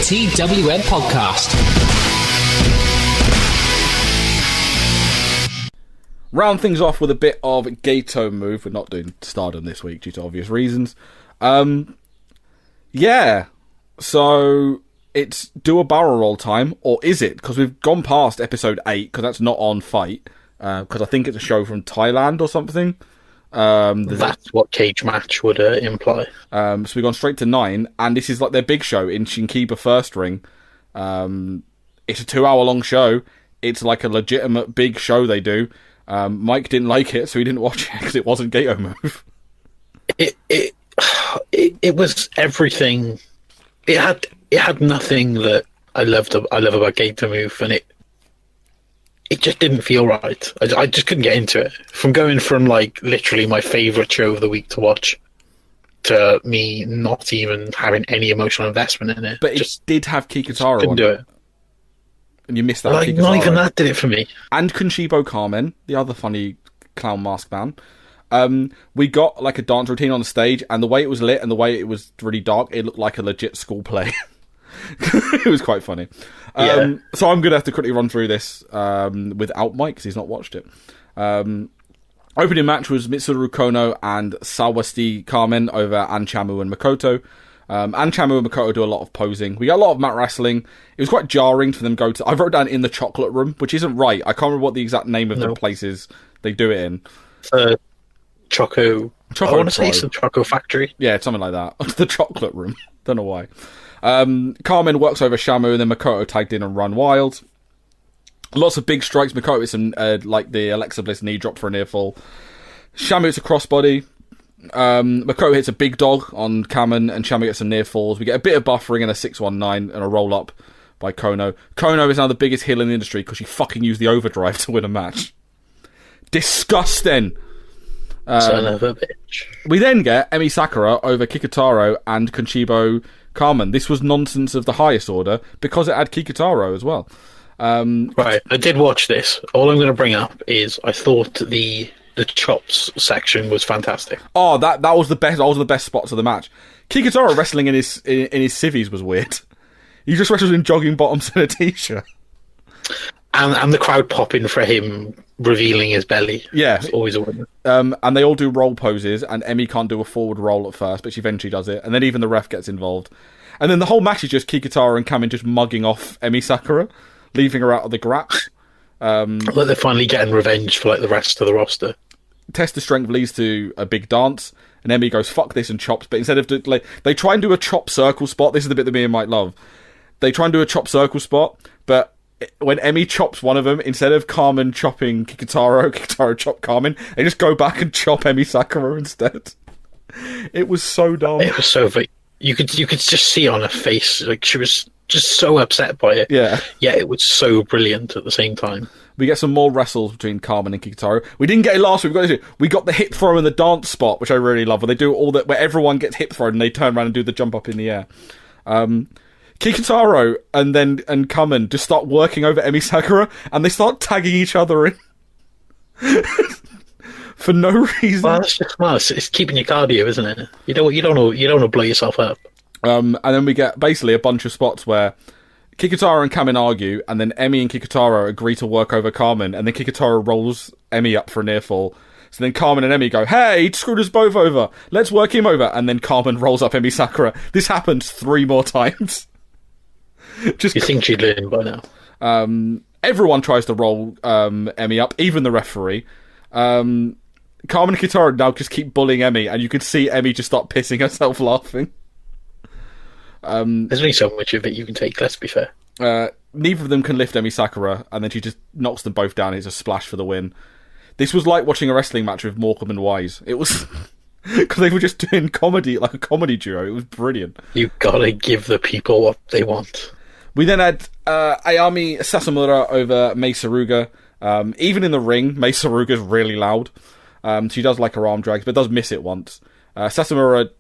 TWM podcast. Round things off with a bit of Gatoh Move. We're not doing Stardom this week due to obvious reasons. Yeah, so it's do a barrel roll time, or is it? Because we've gone past episode 8, because that's not on FITE, because I think it's a show from Thailand or something. That's what cage match would imply. So we've gone straight to 9, and this is like their big show in Shinkiba First Ring. It's a 2-hour long show. It's like a legitimate big show they do. Mike didn't like it, so he didn't watch it because it wasn't Gatoh Move. It was everything. It had nothing that I love about Gatoh Move, and it just didn't feel right. I just couldn't get into it. From going from like literally my favourite show of the week to watch to me not even having any emotional investment in it. But it did have Kikutaro couldn't on do it. it. And you missed that. Like, not even that did it for me. And Kunshibo Carmen, the other funny clown mask man. We got like a dance routine on the stage, and the way it was lit and the way it was really dark, it looked like a legit school play. It was quite funny. So I'm going to have to quickly run through this without Mike, because he's not watched it. Opening match was Mitsuru Kono and Sawasti Carmen over Anchamu and Makoto. Anchamu and Makoto do a lot of posing. We got a lot of mat wrestling. It was quite jarring for them to go to... I wrote down in the chocolate room, which isn't right. I can't remember what the exact name of the places they do it in. Choco I want to say it's the Choco Factory. Yeah, something like that. The chocolate room. Don't know why. Carmen works over Shamu, and then Makoto tagged in and run wild. Lots of big strikes. Makoto hits some, like the Alexa Bliss knee drop for a near fall. Shamu hits a crossbody. Makoto hits a big dog on Carmen, and Shamu gets some near falls. We get a bit of buffering and a 619 and a roll up by Kono. Kono is now the biggest heel in the industry because she fucking used the overdrive to win a match. Disgusting. Son of a bitch. We then get Emi Sakura over Kikutaro and Kunshibo Carmen. This was nonsense of the highest order because it had Kikutaro as well. Right, I did watch this. All I'm going to bring up is I thought the chops section was fantastic. Oh, that was the best. That was the best spots of the match. Kikutaro wrestling in his civvies was weird. He just wrestled in jogging bottoms and a t-shirt. And the crowd popping for him revealing his belly. Yeah. It's always a winner. And they all do roll poses, and Emi can't do a forward roll at first, but she eventually does it. And then even the ref gets involved. And then the whole match is just Kikutaro and Kamen just mugging off Emi Sakura, leaving her out of the graps. Like they're finally getting revenge for like the rest of the roster. Test of strength leads to a big dance, and Emi goes, fuck this, and chops. But instead of... they try and do a chop circle spot. This is the bit that me and Mike love. They try and do a chop circle spot, but when Emi chops one of them, instead of Carmen chopping Kikutaro chop Carmen, they just go back and chop Emi Sakura instead. It was so dumb. It was so... You could just see on her face, like she was just so upset by it. Yeah. Yeah, it was so brilliant at the same time. We get some more wrestles between Carmen and Kikutaro. We didn't get it last week. We got the hip throw and the dance spot, which I really love, where they do all that, where everyone gets hip thrown and they turn around and do the jump up in the air. Kikutaro and Carmen just start working over Emi Sakura, and they start tagging each other in for no reason. Well, that's just smart. It's keeping your cardio, isn't it? You don't want to blow yourself up. And then we get basically a bunch of spots where Kikutaro and Carmen argue, and then Emi and Kikutaro agree to work over Carmen, and then Kikutaro rolls Emi up for a near fall. So then Carmen and Emi go, hey, he screwed us both over. Let's work him over. And then Carmen rolls up Emi Sakura. This happens 3 more times. You think she'd learn by now? Everyone tries to roll Emi up, even the referee. Carmen and Kikutaro now just keep bullying Emi, and you can see Emi just start pissing herself laughing. There's only so much of it you can take, let's be fair. Neither of them can lift Emi Sakura, and then she just knocks them both down. It's a splash for the win. This was like watching a wrestling match with Morecambe and Wise. It was... because they were just doing comedy, like a comedy duo. It was brilliant. You gotta give the people what they want. We then had Ayami Sasamura over Mei Saruga. Even in the ring, Mei Saruga's really loud. She does like her arm drags, but does miss it once. Sasamura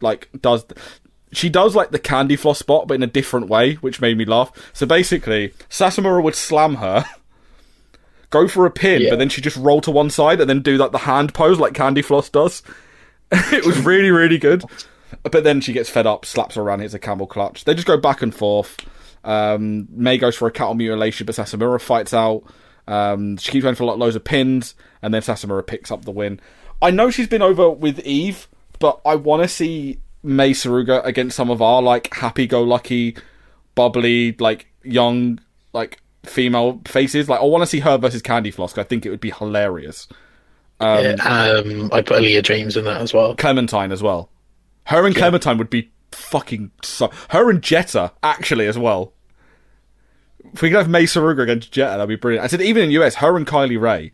she does like the candy floss spot, but in a different way, which made me laugh. So basically, Sasamura would slam her, go for a pin, but then she'd just roll to one side and then do like the hand pose like Candy Floss does. It was really, really good. But then she gets fed up, slaps her around, hits a camel clutch. They just go back and forth. May goes for a cattle mutilation, but Sasamura fights out. She keeps going for loads of pins, and then Sasamura picks up the win. I know she's been over with Eve, but I want to see Mei Suruga against some of our like happy-go-lucky, bubbly, like young, like female faces. Like I want to see her versus Candy Floss. 'Cause I think it would be hilarious. I put Aaliyah James in that as well. Clementine as well. Her and Clementine would be fucking so. Her and Jetta actually as well. If we could have Mei Suruga against Jetta, that'd be brilliant. I said even in US, her and Kylie Ray.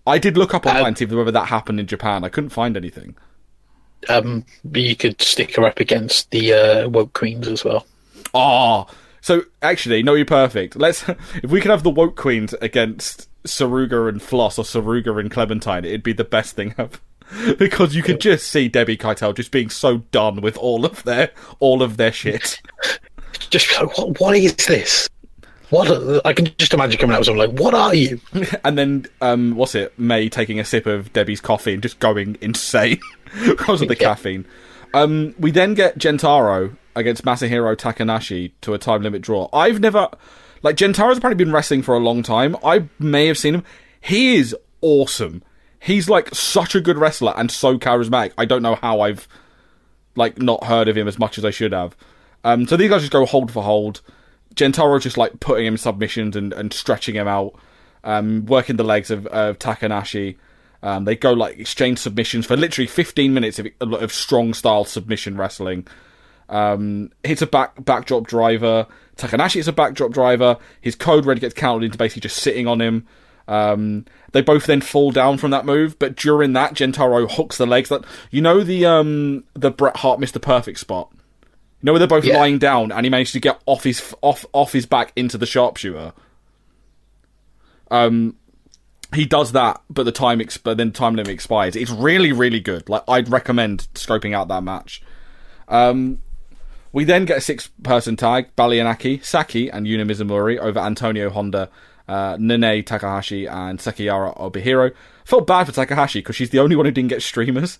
I did look up online to see whether that happened in Japan. I couldn't find anything. You could stick her up against the Woke Queens as well. Oh, so actually, no, you're perfect. If we could have the Woke Queens against Suruga and Floss or Suruga and Clementine, it'd be the best thing ever. Because you could just see Debbie Keitel just being so done with all of their shit. Just go, what is this? I can just imagine coming out with something like, what are you? And then, May taking a sip of Debbie's coffee and just going insane because of the caffeine. We then get Gentaro against Masahiro Takanashi to a time limit draw. Gentaro's apparently been wrestling for a long time. I may have seen him. He is awesome. He's like such a good wrestler and so charismatic. I don't know how I've like not heard of him as much as I should have. So these guys just go hold for hold. Gentaro just like putting him in submissions and stretching him out, working the legs of Takanashi. They go like exchange submissions for literally 15 minutes of strong style submission wrestling. Hits a backdrop driver. Takanashi hits a backdrop driver. His code red gets counted into basically just sitting on him. They both then fall down from that move, but during that, Gentaro hooks the legs. The Bret Hart Mr. Perfect spot. You know where they're both lying down, and he managed to get off his back into the sharpshooter. He does that, but then time limit expires. It's really, really good. Like I'd recommend scoping out that match. We then get a 6-person tag: Balianaki, Saki, and Yuna Mizumori over Antonio Honda, Nene Takahashi, and Sekiyara Obihiro. Felt bad for Takahashi because she's the only one who didn't get streamers.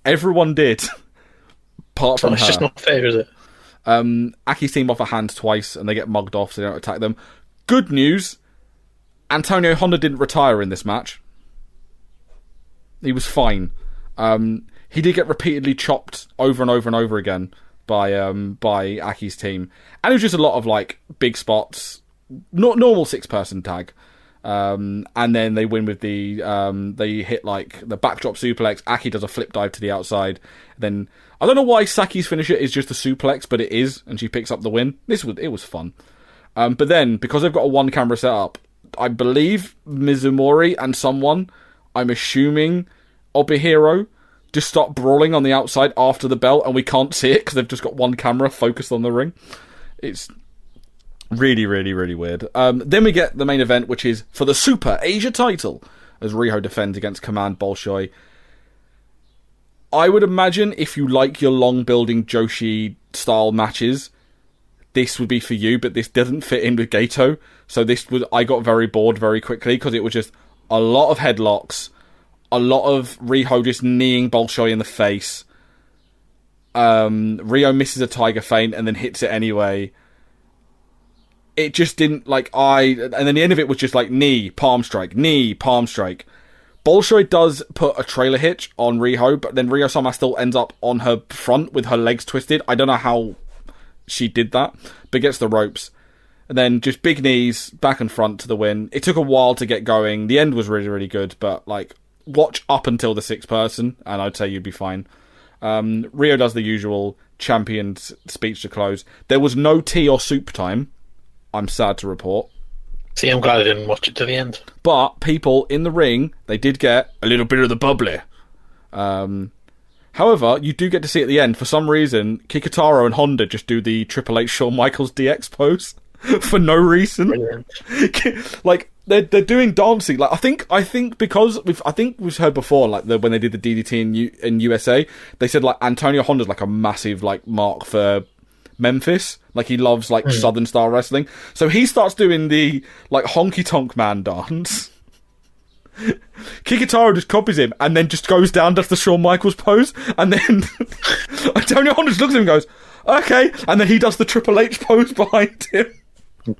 Everyone did. Apart from her. It's just not fair, is it? Aki's team off a hand twice and they get mugged off so they don't attack them. Good news, Antonio Honda didn't retire in this match. He was fine. He did get repeatedly chopped over and over and over again by Aki's team. And it was just a lot of like big spots. Not normal 6-person tag. And then they win with they hit like the backdrop suplex. Aki does a flip dive to the outside. Then I don't know why Saki's finisher is just a suplex, but it is, and she picks up the win. It was fun. But then because they've got a 1-camera setup, I believe Mizumori and someone, I'm assuming Obihiro, just start brawling on the outside after the bell, and we can't see it because they've just got 1 camera focused on the ring. It's really, really, really weird. Then we get the main event, which is for the Super Asia title, as Riho defends against Command Bolshoi. I would imagine if you like your long-building Joshi-style matches, this would be for you, but this doesn't fit in with Gatoh. So I got very bored very quickly because it was just a lot of headlocks, a lot of Riho just kneeing Bolshoi in the face. Rio misses a tiger feint and then hits it anyway. It just didn't, and then the end of it was just like knee, palm strike, knee, palm strike. Bolshoi does put a trailer hitch on Riho, but then Riho somehow still ends up on her front with her legs twisted. I don't know how she did that, but gets the ropes. And then just big knees, back and front to the win. It took a while to get going. The end was really, really good, but watch up until the 6-person, and I'd say you'd be fine. Rio does the usual champion's speech to close. There was no tea or soup time, I'm sad to report. See, I'm glad I didn't watch it to the end. But people in the ring, they did get a little bit of the bubbly. However, you do get to see at the end, for some reason, Kikutaro and Honda just do the Triple H Shawn Michaels DX pose for no reason. They're doing dancing. I think because we've heard before, when they did the DDT in USA, they said Antonio Honda's a massive mark for Memphis. He loves Southern style wrestling. So he starts doing the honky tonk man dance. Kikutaro just copies him and then just goes down, does the Shawn Michaels pose, and then Antonio Honda just looks at him and goes, okay. And then he does the Triple H pose behind him.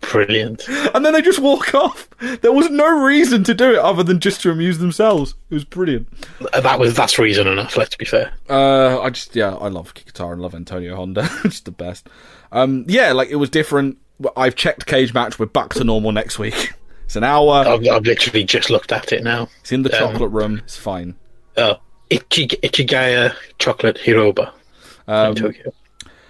Brilliant. And then they just walk off. There was no reason to do it other than just to amuse themselves. It was brilliant. That's reason enough, let's be fair. I love Kikutaro and love Antonio Honda. It's the best. Like, it was different. I've checked Cage Match. We're back to normal next week. It's an hour. I've literally just looked at it now. It's in the chocolate room. It's fine. Ichigaya Chocolate Hiroba in Tokyo.